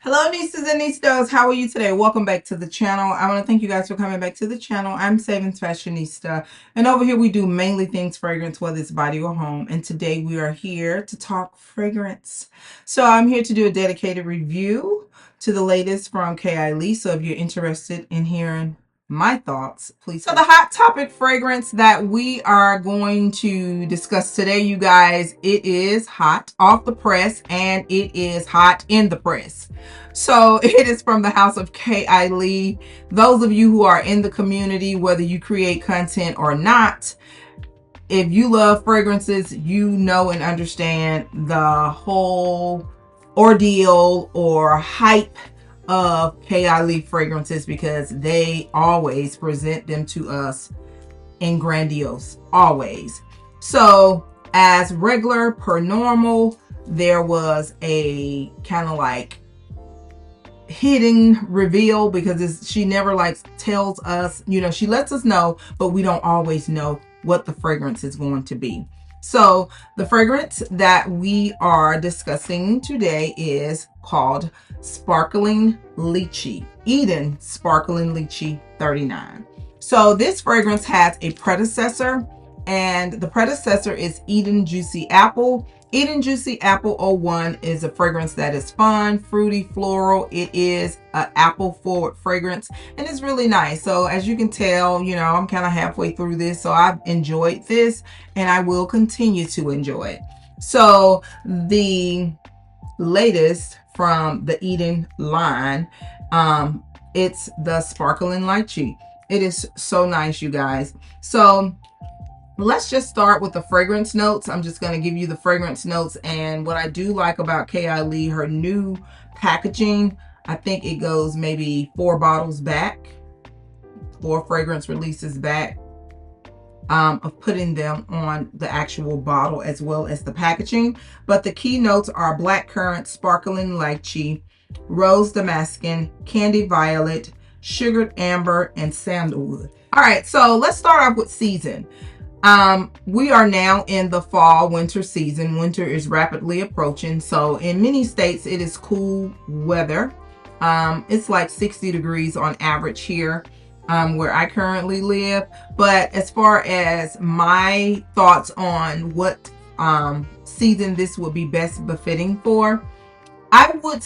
Hello, nieces and niestas. How are you today? Welcome back to the channel. I want to thank you guys for coming back to the channel. I'm SavingsFashionista, and over here we do mainly things fragrance, whether it's body or home. And today we are here to talk fragrance. So I'm here to do a dedicated review to the latest from Kayali. So if you're interested in hearing my thoughts, please. So the hot topic fragrance that we are going to discuss today, you guys, it is hot off the press and it is hot in the press. So it is from the house of Kayali. Those of you who are in the community, whether you create content or not, if you love fragrances, you know and understand the whole ordeal or hype of Kayali fragrances, because they always present them to us in grandiose, always. So as regular per normal, there was a kind of like hidden reveal, because she never like tells us, she lets us know, but we don't always know what the fragrance is going to be. So the fragrance that we are discussing today is called Sparkling Lychee, Eden Sparkling Lychee 39. So this fragrance has a predecessor, and the predecessor is Eden Juicy Apple. Eden Juicy Apple 01 is a fragrance that is fun, fruity, floral. It is an apple forward fragrance and it's really nice. So as you can tell, I'm kind of halfway through this, so I've enjoyed this and I will continue to enjoy it. So the latest from the Eden line, it's the Sparkling Lychee. It is so nice, you guys. So let's just start with the fragrance notes. I'm just going to give you the fragrance notes. And what I do like about Kayali, her new packaging, I think it goes maybe 4 bottles back, 4 fragrance releases back, of putting them on the actual bottle as well as the packaging. But the key notes are blackcurrant, sparkling lychee, rose damascus, candy violet, sugared amber, and sandalwood. All right, so let's start off with season. We are now in the fall winter season. Winter is rapidly approaching. So in many states, it is cool weather. It's like 60 degrees on average here, where I currently live. But as far as my thoughts on what, season this would be best befitting for, I would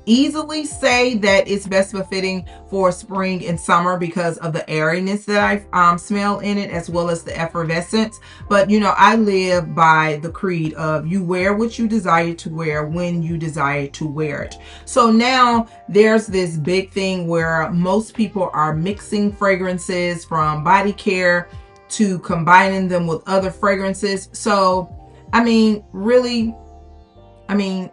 easily say that it's best befitting for spring and summer because of the airiness that I smell in it, as well as the effervescence. But I live by the creed of you wear what you desire to wear when you desire to wear it. So now there's this big thing where most people are mixing fragrances from body care to combining them with other fragrances. So really,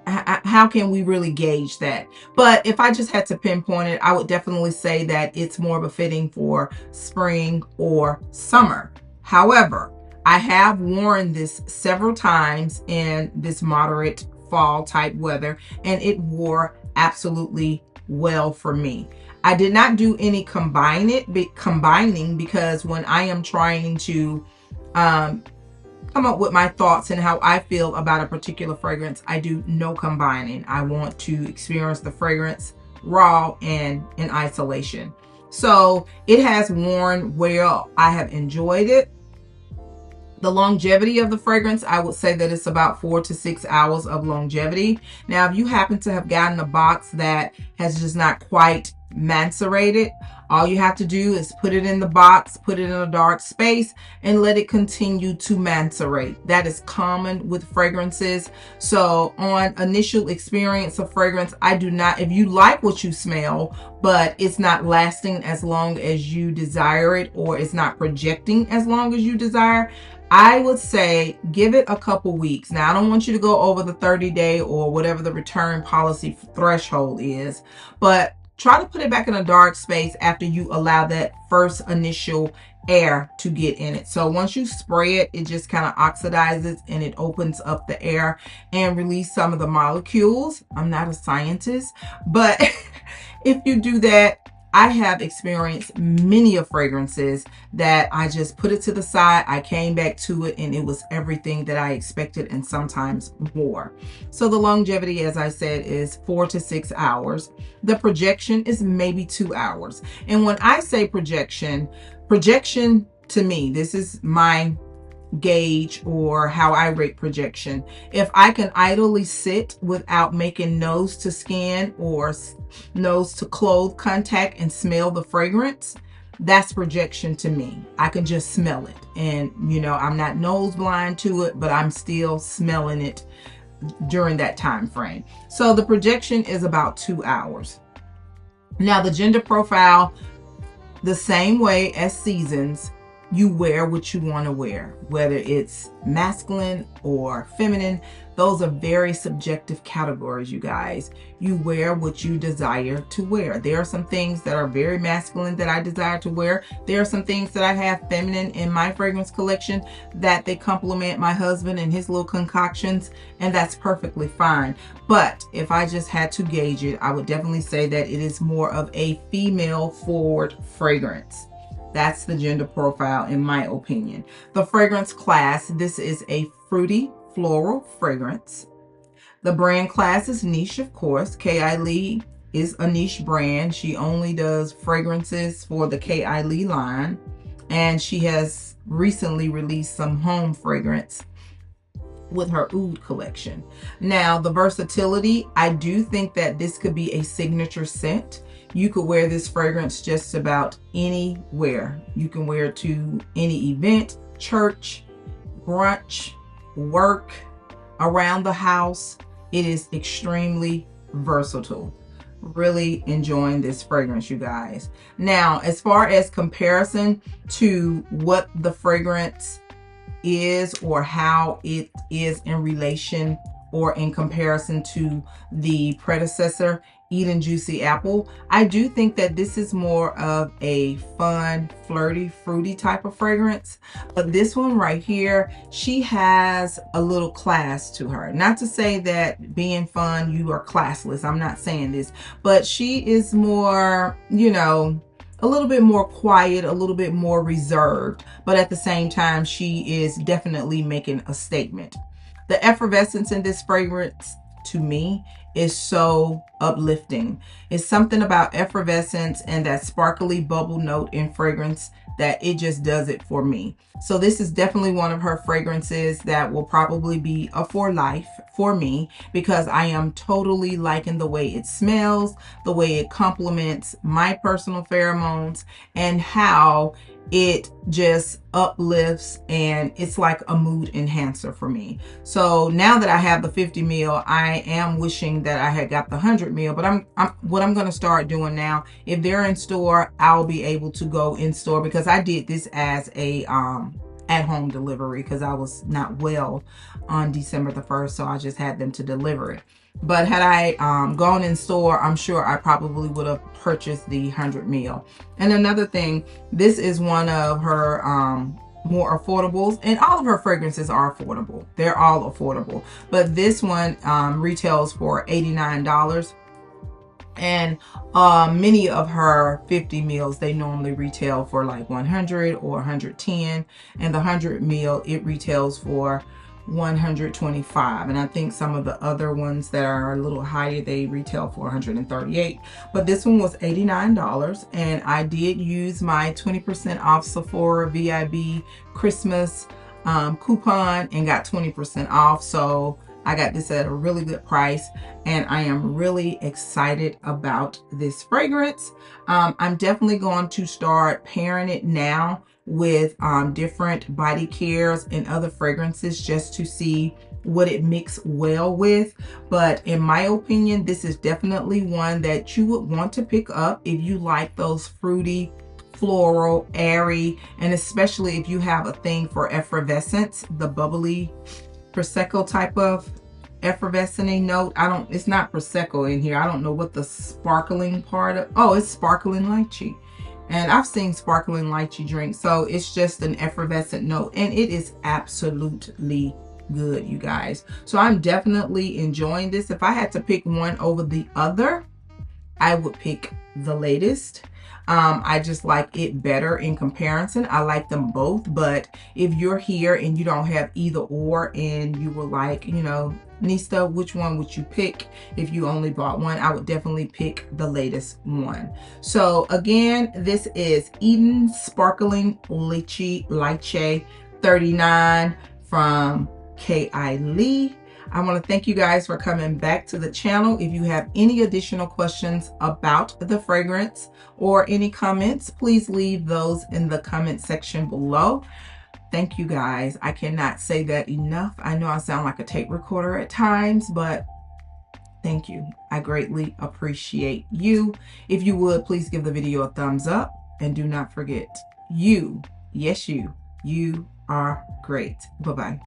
how can we really gauge that? But if I just had to pinpoint it, I would definitely say that it's more befitting for spring or summer. However, I have worn this several times in this moderate fall type weather, and it wore absolutely well for me. I did not do any combining, because when I am trying to come up with my thoughts and how I feel about a particular fragrance, I do no combining. I want to experience the fragrance raw and in isolation. So it has worn well. I have enjoyed it. The longevity of the fragrance, I would say that it's about 4 to 6 hours of longevity. Now, if you happen to have gotten a box that has just not quite macerated, all you have to do is put it in the box, put it in a dark space, and let it continue to macerate. That is common with fragrances. So on initial experience of fragrance, I do not, if you like what you smell, but it's not lasting as long as you desire it, or it's not projecting as long as you desire, I would say give it a couple weeks. Now, I don't want you to go over the 30-day or whatever the return policy threshold is, but try to put it back in a dark space after you allow that first initial air to get in it. So once you spray it, it just kind of oxidizes and it opens up the air and release some of the molecules. I'm not a scientist, but if you do that, I have experienced many of fragrances that I just put it to the side. I came back to it and it was everything that I expected and sometimes more. So the longevity, as I said, is 4 to 6 hours. The projection is maybe 2 hours. And when I say projection to me, this is my gauge or how I rate projection. If I can idly sit without making nose to skin or nose to cloth contact and smell the fragrance, that's projection to me. I can just smell it. And, you know, I'm not nose blind to it, but I'm still smelling it during that time frame. So the projection is about 2 hours. Now, the gender profile, the same way as seasons, you wear what you want to wear, whether it's masculine or feminine. Those are very subjective categories, you guys. You wear what you desire to wear. There are some things that are very masculine that I desire to wear. There are some things that I have feminine in my fragrance collection that they complement my husband and his little concoctions, and that's perfectly fine. But if I just had to gauge it, I would definitely say that it is more of a female forward fragrance. That's the gender profile in my opinion. The fragrance class, this is a fruity floral fragrance. The brand class is niche, of course. Kayali is a niche brand. She only does fragrances for the Kayali line, and she has recently released some home fragrance with her oud collection. Now, the versatility, I do think that this could be a signature scent. You could wear this fragrance just about anywhere. You can wear it to any event, church, brunch, work, around the house. It is extremely versatile. Really enjoying this fragrance, you guys. Now, as far as comparison to what the fragrance is or how it is in relation or in comparison to the predecessor, Eat and Juicy Apple, I do think that this is more of a fun, flirty, fruity type of fragrance. But this one right here, she has a little class to her. Not to say that being fun, you are classless. I'm not saying this, but she is more, you know, a little bit more quiet, a little bit more reserved, but at the same time, she is definitely making a statement. The effervescence in this fragrance, to me, is so uplifting. It's something about effervescence and that sparkly bubble note in fragrance that it just does it for me. So this is definitely one of her fragrances that will probably be a for life for me, because I am totally liking the way it smells, the way it complements my personal pheromones, and how it just uplifts, and it's like a mood enhancer for me. So now that I have the 50 ml, I am wishing that I had got the 100 ml, but what I'm going to start doing now, if they're in store, I'll be able to go in store, because I did this as a at-home delivery because I was not well on December the 1st, so I just had them to deliver it. But had I gone in store, I'm sure I probably would have purchased the 100 ml. And another thing, this is one of her more affordables, and all of her fragrances are affordable. They're all affordable. But this one retails for $89. And many of her 50 mils, they normally retail for like 100 or 110. And the 100 mil, it retails for 125. And I think some of the other ones that are a little higher, they retail for 138. But this one was $89. And I did use my 20% off Sephora VIB Christmas coupon and got 20% off. So I got this at a really good price, and I am really excited about this fragrance. I'm definitely going to start pairing it now with different body cares and other fragrances just to see what it mixes well with. But in my opinion, this is definitely one that you would want to pick up if you like those fruity, floral, airy, and especially if you have a thing for effervescence, the bubbly Prosecco type of effervescing note. It's not Prosecco in here. I don't know what the sparkling part of, oh, it's sparkling lychee. And I've seen sparkling lychee drinks, so it's just an effervescent note, and it is absolutely good, you guys. So I'm definitely enjoying this. If I had to pick one over the other, I would pick the latest. I just like it better in comparison. I like them both, but if you're here and you don't have either or, and you were like, you know, Nista, which one would you pick if you only bought one? I would definitely pick the latest one. So again, this is Eden Sparkling Lychee 39 from Kayali. I want to thank you guys for coming back to the channel. If you have any additional questions about the fragrance or any comments, please leave those in the comment section below. Thank you guys. I cannot say that enough. I know I sound like a tape recorder at times, but thank you. I greatly appreciate you. If you would, please give the video a thumbs up, and do not forget, you, yes you are great. Bye-bye.